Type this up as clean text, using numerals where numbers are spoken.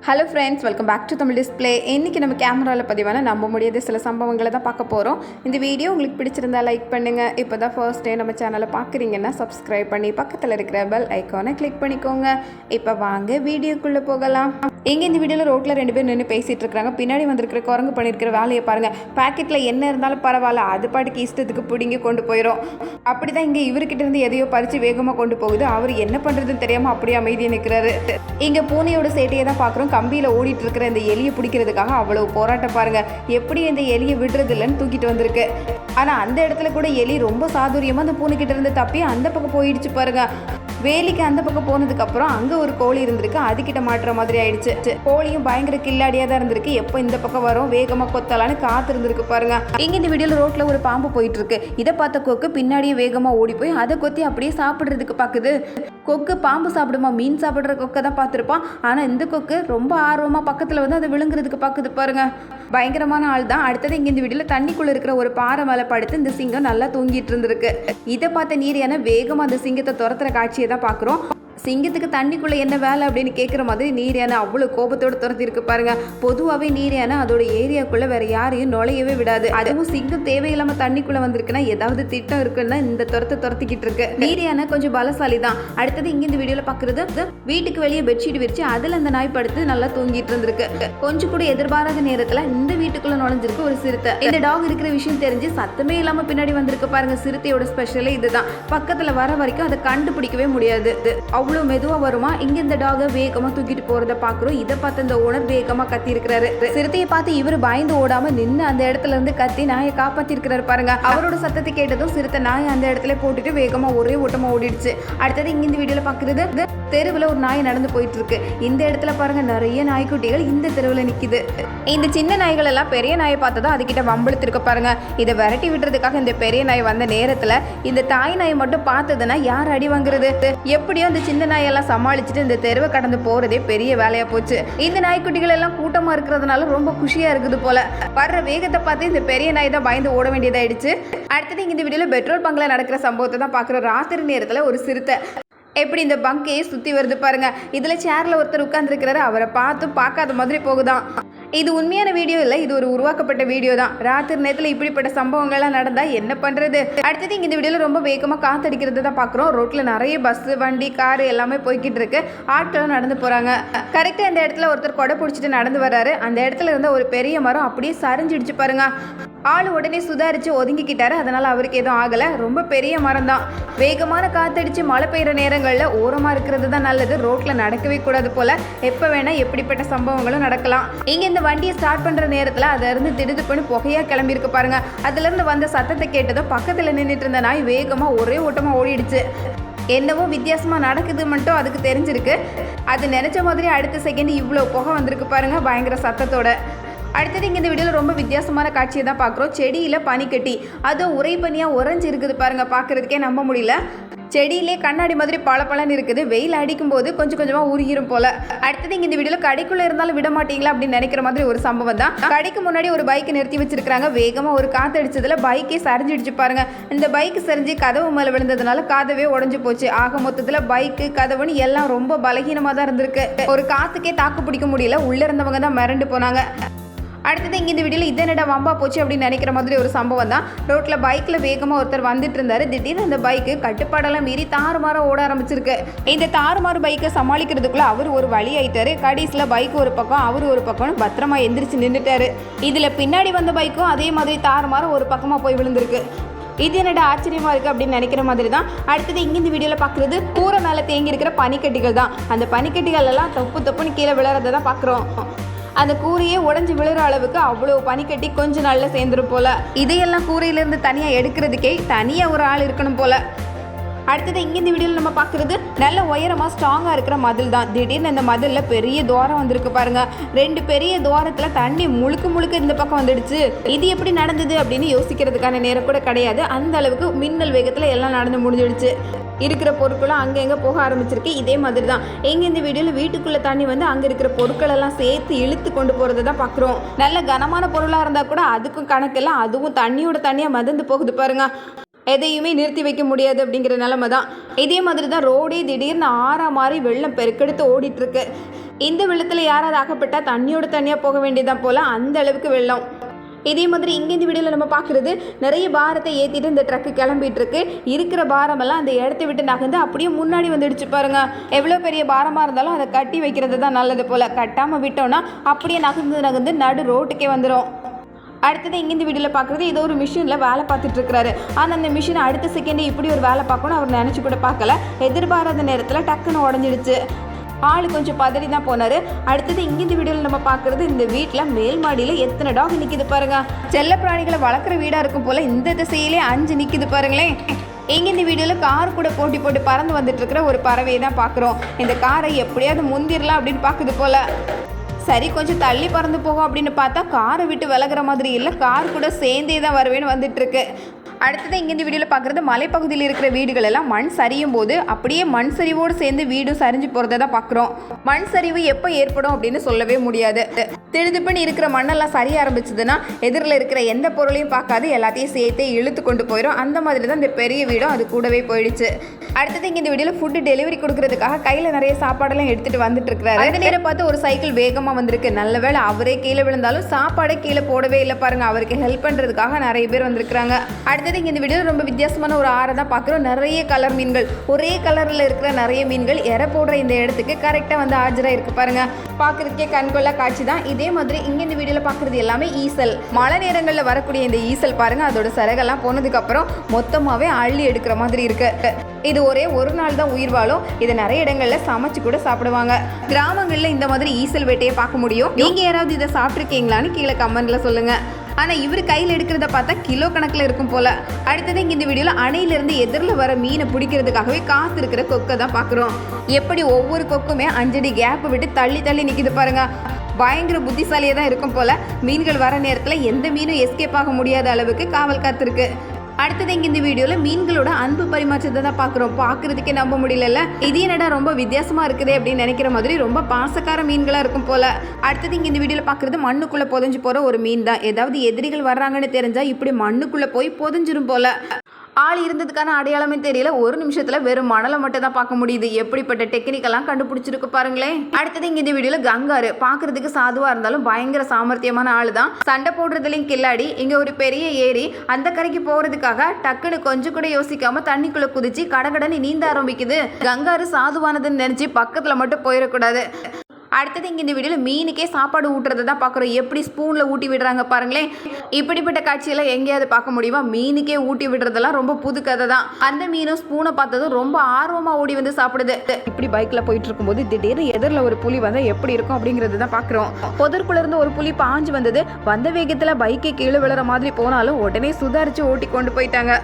Hello friends, welcome back to Tamil display. இன்றைக்கி நம்ம கேமராவில் பதிவான நம்ப முடியாத சில சம்பவங்களை தான் பார்க்க போகிறோம். இந்த வீடியோ உங்களுக்கு பிடிச்சிருந்தா லைக் பண்ணுங்கள். இப்போ தான் ஃபர்ஸ்ட் டே நம்ம சேனலை பார்க்குறீங்கன்னா சப்ஸ்கிரைப் பண்ணி பக்கத்தில் இருக்கிற பெல் ஐக்கானை கிளிக் பண்ணிக்கோங்க. இப்போ வாங்க வீடியோக்குள்ளே போகலாம். எங்கே இந்த வீடியோவில் ரோட்டில் 2 பேர் நின்று பேசிகிட்டு இருக்கிறாங்க. பின்னாடி வந்திருக்கிற குரங்கு பண்ணியிருக்கிற வேலையை பாருங்கள். பேக்கெட்டில் என்ன இருந்தாலும் பரவாயில்ல, அது பாட்டுக்கு இஷ்டத்துக்கு பிடிங்கி கொண்டு போயிடும். அப்படி தான் இங்கே இவர்கிட்ட இருந்து எதையோ பறித்து வேகமாக கொண்டு போகுது. அவர் என்ன பண்ணுறதுன்னு தெரியாமல் அப்படியே அமைதியாக நிற்கிறாரு. இங்கே பூனையோட சேட்டையை தான் பார்க்குறோம். கம்பியில் ஓடிட்டு இருக்கிற இந்த எலியை பிடிக்கிறதுக்காக அவ்வளவு போராட்டம் பாருங்க. எப்படி இந்த எலியை விடுறது இல்லைன்னு தூக்கிட்டு வந்திருக்கு. ஆனால் அந்த இடத்துல கூட எலி ரொம்ப சாதுரியமாக அந்த பூனைக்கிட்ட இருந்து தப்பி அந்த பக்கம் போயிடுச்சு பாருங்க. வேலிக்கு அந்த பக்கம் போனதுக்கப்புறம் அங்கே ஒரு கோழி இருந்திருக்கு. அதுக்கிட்ட மாட்டுற மாதிரி ஆயிடுச்சு. கோழியும் பயங்கர கில்லாடியாக தான் இருந்திருக்கு. எப்போ இந்த பக்கம் வரும் வேகமாக கொத்தலான்னு காத்து இருந்திருக்கு பாருங்க. இங்கே இந்த வீடியோவில் ரோட்டில் ஒரு பாம்பு போயிட்டு இருக்கு. இதை பார்த்த கொக்கு பின்னாடியே வேகமாக ஓடி போய் அதை கொத்தி அப்படியே சாப்பிட்றதுக்கு பார்க்குது. கொக்கு பாம்பு சாப்பிடுமா, மீன் சாப்பிட்ற கொக்கை தான் பார்த்துருப்பான். ஆனால் இந்த கொக்கு ரொம்ப ஆர்வமாக பக்கத்தில் வந்து அதை விழுங்குறதுக்கு பார்க்குது பாருங்க. பயங்கரமான ஆள் தான். அடுத்தது இங்கே இந்த வீடியோவில் தண்ணிக்குள்ளே இருக்கிற ஒரு பாறை மேலே படுத்து இந்த சிங்கம் நல்லா தூங்கிட்டு இருந்திருக்கு. இதை பார்த்த நீரியான வேகமாக அந்த சிங்கத்தை துரத்துற காட்சியை தான் பார்க்குறோம். சிங்கத்துக்கு தண்ணிக்குள்ளே என்ன வேலை அப்படின்னு கேட்குற மாதிரி நீரியான அவ்வளோ கோபத்தோடு துரத்தி இருக்கு பாருங்க. பொதுவாகவே நீரியான அதோட ஏரியாக்குள்ளே வேற யாரையும் நுழையவே விடாது. அதுவும் சிங்கம் தேவையில்லாமல் தண்ணிக்குள்ளே வந்திருக்குன்னா ஏதாவது திட்டம் இருக்குன்னா இந்த துரத்திக்கிட்டு இருக்கு. நீரியான கொஞ்சம் பலசாலி தான். அடுத்தது இங்கே இந்த வீடியோவில் பார்க்குறது, வீட்டுக்கு வெளியே பெட்ஷீட் விரிச்சு அதில் அந்த நாய் படுத்து நல்லா தூங்கிட்டு இருந்திருக்கு. கொஞ்சம் கூட எதிர்பாராத நேரத்தில் இந்த வீட்டுக்குள்ளே நுழைஞ்சிருக்கு ஒரு சிறுத்தை. இந்த டாக் இருக்கிற விஷயம் தெரிஞ்சு சத்தமே இல்லாமல் பின்னாடி வந்திருக்கு பாருங்க. சிறுத்தையோட ஸ்பெஷலே இதுதான். பக்கத்தில் வர வரைக்கும் அதை கண்டுபிடிக்கவே முடியாது. அவ்வளோ மெதுவாக வருமா. இங்கே இந்த டாகை வேகமாக தூக்கிட்டு போகிறத பார்க்குறோம். இதை பார்த்து இந்த ஓனர் வேகமாக கத்தி இருக்கிறாரு. சிறுத்தையை பார்த்து இவர் பயந்து ஓடாமல் நின்று அந்த இடத்துல இருந்து கத்தி நாயை காப்பாற்றி இருக்கிறாரு பாருங்க. அவரோட சத்தத்தை கேட்டதும் சிறுத்தை நாயை அந்த இடத்துல போட்டுட்டு வேகமாக ஒரே ஓட்டமாக ஓடிடுச்சு. அடுத்தது இங்கே இந்த வீடியோவில் பார்க்குறது, தெருவில் ஒரு நாய் நடந்து போயிட்டு இருக்கு. இந்த இடத்துல பாருங்க நிறைய நாய்க்குட்டிகள் இந்த தெருவில் நிற்குது. இந்த சின்ன நாய்கள் எல்லாம் பெரிய நாயை பார்த்ததும் அதுக்கிட்ட வம்பிழுத்திருக்க பாருங்க. இதை விரட்டி விடுறதுக்காக இந்த பெரிய நாய் வந்த நேரத்தில் இந்த தாய் நாயை மட்டும் பார்த்ததுன்னா யார் அடி வாங்குறது? எப்படியோ இந்த சின்ன நாயெல்லாம் சமாளிச்சுட்டு இந்த தெருவை கடந்து போறதே பெரிய வேலையா போச்சு. இந்த நாய்க்குட்டிகள் எல்லாம் கூட்டமா இருக்கிறதுனால ரொம்ப குஷியா இருக்குது போல. வர்ற வேகத்தை பார்த்து இந்த பெரிய நாய் தான் பயந்து ஓட வேண்டியதாயிடுச்சு. அடுத்தது இந்த வீடியோல பெட்ரோல் பங்க்ல நடக்கிற சம்பவத்தை தான் பார்க்குற. ராத்திரி நேரத்தில் ஒரு சிறுத்தை எப்படி இந்த பங்கையே சுற்றி வருது பாருங்க. இதில் சேரில் ஒருத்தர் உட்காந்துருக்கிறாரு. அவரை பார்க்காத மாதிரி போகுதான். இது உண்மையான வீடியோ இல்லை, இது ஒரு உருவாக்கப்பட்ட வீடியோ தான். ராத்திரி நேரத்தில் இப்படிப்பட்ட சம்பவங்கள்லாம் நடந்தால் என்ன பண்ணுறது? அடுத்தது இங்கே இந்த வீடியோவில் ரொம்ப வேகமாக காத்தடிக்கிறது தான் பார்க்குறோம். ரோட்டில் நிறைய பஸ்ஸு, வண்டி, காரு எல்லாமே போய்கிட்டு இருக்கு. ஆட்களும் நடந்து போகிறாங்க. கரெக்டாக இந்த இடத்துல ஒருத்தர் கொடை பிடிச்சிட்டு நடந்து வர்றாரு. அந்த இடத்துல இருந்த ஒரு பெரிய மரம் அப்படியே சரிஞ்சிடுச்சு பாருங்க. ஆள் உடனே சுதாரிச்சு ஒதுங்கிக்கிட்டாரு. அதனால அவருக்கு எதுவும் ஆகலை. ரொம்ப பெரிய மரம் தான். வேகமான காத்தடிச்சு மழை பெய்கிற நேரங்களில் ஓரமாக இருக்கிறது தான் நல்லது. ரோட்டில் நடக்கவே கூடாது போல. எப்போ வேணால் எப்படிப்பட்ட சம்பவங்களும் நடக்கலாம். இங்கே இந்த வண்டியை ஸ்டார்ட் பண்ணுற நேரத்தில் அதிலிருந்து திடுதுப்புன்னு புகையாக கிளம்பியிருக்கு பாருங்க. அதுலேருந்து வந்த சத்தத்தை கேட்டதும் பக்கத்தில் நின்றுட்டு இருந்த நாய் வேகமாக ஒரே ஓட்டமாக ஓடிடுச்சு. என்னவோ வித்தியாசமாக நடக்குது மட்டும் அதுக்கு தெரிஞ்சிருக்கு. அது நினச்ச மாதிரி அடுத்த செகண்ட் இவ்வளோ புகை வந்திருக்கு பாருங்க, பயங்கர சத்தத்தோட. அடுத்தது இங்கே இந்த வீடியோவில் ரொம்ப வித்தியாசமான காட்சியை தான் பார்க்குறோம். செடியில் பனிக்கட்டி, அதுவும் உரை பனியாக உறைஞ்சி இருக்குது பாருங்க. பார்க்குறதுக்கே நம்ப முடியல. செடியிலே கண்ணாடி மாதிரி பளபளன்னு இருக்குது. வெயில் அடிக்கும் போது கொஞ்சம் கொஞ்சமாக உருகிரும் போல. அடுத்தது இங்கே இந்த வீடியோவில் கடைக்குள்ளே இருந்தாலும் விட மாட்டீங்களா அப்படின்னு நினைக்கிற மாதிரி ஒரு சம்பவம் தான். கடைக்கு முன்னாடி ஒரு பைக்கை நிறுத்தி வச்சிருக்காங்க. வேகமாக ஒரு காத்தடிச்சதுல பைக்கே சரிஞ்சிடுச்சு பாருங்க. இந்த பைக் சரிஞ்சு கதவு மேலே விழுந்ததுனால கதவே உடஞ்சு போச்சு. ஆக மொத்தத்தில் பைக்கு கதவுன்னு எல்லாம் ரொம்ப பலகீனமாக தான் இருந்திருக்கு. ஒரு காத்துக்கே தாக்கு பிடிக்க முடியல. உள்ளே இருந்தவங்க தான் மிரண்டு போனாங்க. அடுத்தது இங்கே இந்த வீடியோவில் இதனடா வம்பா போச்சு அப்படின்னு நினைக்கிற மாதிரி ஒரு சம்பவம் தான். ரோட்டில் பைக்கில் வேகமாக ஒருத்தர் வந்துட்டு இருந்தார். திடீர்னு அந்த பைக்கு கட்டுப்பாடெல்லாம் மீறி தாறுமாற ஓட ஆரம்பிச்சிருக்கு. இந்த தாறுமாறு பைக்கை சமாளிக்கிறதுக்குள்ள அவர் ஒரு வழி ஆயிட்டாரு. கடைசியில் பைக் ஒரு பக்கம் அவர் ஒரு பக்கம்னு பத்திரமா எந்திரிச்சு நின்றுட்டாரு. இதில் பின்னாடி வந்த பைக்கும் அதே மாதிரி தாறுமாற ஒரு பக்கமாக போய் விழுந்திருக்கு. இது என்னடா ஆச்சரியமாக இருக்குது அப்படின்னு நினைக்கிற மாதிரி தான். அடுத்தது இங்கே இந்த வீடியோவில் பார்க்குறது, கூரை மேலே தேங்கி இருக்கிற பனிக்கட்டிகள் தான். அந்த பனிக்கட்டிகள் எல்லாம் தப்புன்னு கீழே விழுறதை தான் பார்க்குறோம். அந்த கூரையே உடஞ்சி விழுற அளவுக்கு அவ்வளோ பனிக்கட்டி கொஞ்சம் நாள்ல சேர்ந்துரும் போல. இதையெல்லாம் கூரையிலேருந்து தனியாக எடுக்கிறதுக்கே தனியாக ஒரு ஆள் இருக்கணும் போல. அடுத்தது இங்கே இந்த வீடியோவில் நம்ம பார்க்குறது, நல்ல உயரமாக ஸ்ட்ராங்காக இருக்கிற மதில் தான். திடீர்னு இந்த மதிலில் பெரிய துவாரம் வந்திருக்கு பாருங்க. 2 பெரிய துவாரத்தில் தண்ணி முழுக்க இந்த பக்கம் வந்துடுச்சு. இது எப்படி நடந்தது அப்படின்னு யோசிக்கிறதுக்கான நேரம் கூட கிடையாது. அந்த அளவுக்கு மின்னல் வேகத்தில் எல்லாம் நடந்து முடிஞ்சிடுச்சு. இருக்கிற பொருட்களும் அங்கே எங்கே போக ஆரம்பிச்சிருக்கு. இதே மாதிரி தான் எங்கே இந்த வீடியோவில் வீட்டுக்குள்ளே தண்ணி வந்து அங்கே இருக்கிற பொருட்களெல்லாம் சேர்த்து இழுத்து கொண்டு போகிறத தான் பார்க்குறோம். நல்ல கனமான பொருளாக இருந்தால் கூட அதுக்கும் கணக்கெல்லாம் அதுவும் தண்ணியோட தண்ணியாக மதந்து போகுது பாருங்க. எதையுமே நிறுத்தி வைக்க முடியாது அப்படிங்கிற நிலைமை தான். இதே மாதிரி தான் ரோடே திடீர்னு ஆறா மாதிரி வெள்ளம் பெருக்கெடுத்து ஓடிட்டுருக்கு. இந்த வெள்ளத்தில் யாராவது அகப்பட்டால் தண்ணியோட தண்ணியாக போக வேண்டியதான் போல் அந்த அளவுக்கு வெள்ளம். இதே மாதிரி இங்கே இந்த வீடியோவில் நம்ம பார்க்குறது நிறைய பாரத்தை ஏற்றிட்டு இந்த ட்ரக்கு கிளம்பிட்டு இருக்கு. இருக்கிற பாரமெல்லாம் அந்த இடத்த விட்டு நகர்ந்து அப்படியே முன்னாடி வந்துடுச்சு பாருங்க. எவ்வளோ பெரிய பாரமாக இருந்தாலும் அதை கட்டி வைக்கிறது தான் நல்லது போல். கட்டாமல் விட்டோன்னா அப்படியே நகர்ந்து நடு ரோட்டுக்கே வந்துடும். அடுத்தது இங்கே இந்த வீடியோவில் பார்க்குறது ஏதோ ஒரு மிஷினில் வேலை பார்த்துட்டு இருக்கிறாரு. ஆனால் அந்த மிஷினை அடுத்த செகண்டே இப்படி ஒரு வேலை பார்க்கணும் அவர் நினச்சி கூட பார்க்கல. எதிர்பாராத நேரத்தில் டக்குன்னு உடஞ்சிடுச்சு. ஆள் கொஞ்சம் பதறி தான் போனார். அடுத்தது இங்கே இந்த வீடியோவில் நம்ம பார்க்குறது இந்த வீட்டில் மேல் மாடியில் எத்தனை டாக் நிற்கிது பாருங்க. செல்ல பிராணிகளை வளர்க்குற வீடாக இருக்கும் போல் இந்த திசையிலே 5 நிற்கிது பாருங்களேன். இங்கே இந்த வீடியோவில் கார் கூட போட்டி போட்டு பறந்து வந்துட்டு இருக்கிற ஒரு பறவையை தான் பார்க்குறோம். இந்த காரை எப்படியாவது முந்திரலாம் அப்படின்னு பார்க்குது போல். சரி கொஞ்சம் தள்ளி பறந்து போகும் அப்படின்னு பார்த்தா காரை விட்டு விலகிற மாதிரி இல்லை, கார் கூட சேர்ந்தே தான் வருவேன்னு வந்துட்டுருக்கு. அடுத்தது இங்கே இந்த வீடியோவில் பார்க்குறது மலைப்பகுதியில் இருக்கிற வீடுகள் எல்லாம் மண் சரியும் போது அப்படியே மண் சரிவோடு சேர்ந்து வீடும் சரிஞ்சு போகிறத தான் பார்க்குறோம். மண் சரிவு எப்போ ஏற்படும் அப்படின்னு சொல்லவே முடியாது. திடுதிப்புன்னு இருக்கிற மண்ணெல்லாம் சரிய ஆரம்பிச்சதுன்னா எதிரில் இருக்கிற எந்த பொருளையும் பார்க்காது எல்லாத்தையும் சேர்த்தே இழுத்து கொண்டு போயிடும். அந்த மாதிரி தான் இந்த பெரிய வீடும் அது கூடவே போயிடுச்சு. அடுத்தது இங்கே இந்த வீடியோவில் ஃபுட்டு டெலிவரி கொடுக்கறதுக்காக கையில் நிறைய சாப்பாடெல்லாம் எடுத்துகிட்டு வந்துட்டு இருக்கிறாரு. அந்த நேரம் பார்த்து ஒரு சைக்கிள் வேகமாக வந்திருக்கு. நல்ல வேளை அவரே கீழே விழுந்தாலும் சாப்பாடே கீழே போடவே இல்லை பாருங்க. அவருக்கு ஹெல்ப் பண்ணுறதுக்காக நிறைய பேர் வந்திருக்கிறாங்க. அடுத்தது இங்கே இந்த வீடியோ ரொம்ப வித்தியாசமான ஒரு ஆறை தான் பார்க்குறோம். நிறைய கலர் மீன்கள், ஒரே கலரில் இருக்கிற நிறைய மீன்கள் எரை போடுற இந்த இடத்துக்கு கரெக்டாக வந்து ஆஜராக இருக்கு பாருங்க. பார்க்குறதுக்கே கண்கொள்ளா காட்சி தான். இதே மாதிரி இங்கே இந்த வீடியோவில் பார்க்குறது எல்லாமே ஈசல். மழை நேரங்களில் வரக்கூடிய இந்த ஈசல் பாருங்க, அதோட சிறகெல்லாம் போனதுக்கப்புறம் மொத்தமாகவே அள்ளி எடுக்கிற மாதிரி இருக்கு. இது ஒரே ஒரு நாள் தான் உயிர் வாழும். இதை நிறைய இடங்களில் சமைச்சு கூட சாப்பிடுவாங்க. கிராமங்களில் இந்த மாதிரி ஈசல் வேட்டையை பார்க்க முடியும். நீங்கள் யாராவது இதை சாப்பிட்ருக்கீங்களான்னு கீழே கமெண்ட்ல சொல்லுங்க. ஆனால் இவர் கையில் எடுக்கிறத பார்த்தா கிலோ கணக்கில் இருக்கும் போல. அடுத்தது இங்கே இந்த வீடியோவில் அணையிலிருந்து எதிரில் வர மீனை பிடிக்கிறதுக்காகவே காத்து இருக்கிற கொக்கை தான் பார்க்குறோம். எப்படி ஒவ்வொரு கொக்குமே 5 அடி கேப் விட்டு தள்ளி தள்ளி நிற்கிது பாருங்க. பயங்கர புத்திசாலியாக தான் இருக்கும் போல. மீன்கள் வர நேரத்தில் எந்த மீனும் எஸ்கேப் ஆக முடியாத அளவுக்கு காவல் காத்திருக்கு. அடுத்தது இங்கே இந்த வீடியோவில் மீன்களோட அன்பு பரிமாற்றத்தை தான் பார்க்குறோம். பார்க்குறதுக்கே நம்ப முடியல. இது என்னடா ரொம்ப வித்தியாசமாக இருக்குதே அப்படின்னு நினைக்கிற மாதிரி ரொம்ப பாசக்கார மீன்களாக இருக்கும் போல. அடுத்தது இங்கே இந்த வீடியோவில் பார்க்குறது மண்ணுக்குள்ளே புதஞ்சு போகிற ஒரு மீன் தான். ஏதாவது எதிரிகள் வர்றாங்கன்னு தெரிஞ்சால் இப்படி மண்ணுக்குள்ளே போய் புதஞ்சிரும் போல. ஆள் இருந்ததுக்கான அடையாளமே தெரியல. ஒரு நிமிஷத்தில் வெறும் மணலை மட்டும் தான் பார்க்க முடியுது. எப்படிப்பட்ட டெக்னிக்கெல்லாம் கண்டுபிடிச்சிருக்கு பாருங்களேன். அடுத்தது இங்கே இந்த வீடியோவில் கங்காரு பார்க்கறதுக்கு சாதுவாக இருந்தாலும் பயங்கர சாமர்த்தியமான ஆள் தான். சண்டை போடுறதுலையும் கில்லாடி. இங்கே ஒரு பெரிய ஏரி, அந்த கரைக்கு போகிறதுக்காக டக்குன்னு கொஞ்சம் கூட யோசிக்காம தண்ணிக்குள்ளே குதிச்சு கடகடன்னு நீந்த ஆரம்பிக்குது. கங்காரு சாதுவானதுன்னு நினச்சி பக்கத்தில் மட்டும் போயிடக்கூடாது. அடுத்தது இங்கே இந்த வீடியோவில் மீனுக்கே சாப்பாடு ஊட்டுறதை தான் பார்க்குறோம். எப்படி ஸ்பூனில் ஊட்டி விடுறாங்க பாருங்களேன். இப்படிப்பட்ட காட்சியெல்லாம் எங்கேயாவது பார்க்க முடியுமா? மீனுக்கே ஊட்டி விடுறதெல்லாம் ரொம்ப புது கதை தான். அந்த மீனும் ஸ்பூனை பார்த்ததும் ரொம்ப ஆர்வமாக ஓடி வந்து சாப்பிடுது. இப்படி பைக்கில் போயிட்டு இருக்கும்போது திடீர்னு எதிரில் ஒரு புலி வந்தால் எப்படி இருக்கும் அப்படிங்கிறது தான் பார்க்குறோம். புதற்குள்ளேருந்து ஒரு புலி பாஞ்சு வந்தது. வந்த வேகத்தில் பைக்கை கீழே விழுற மாதிரி போனாலும் உடனே சுதாரித்து ஓட்டி கொண்டு போயிட்டாங்க.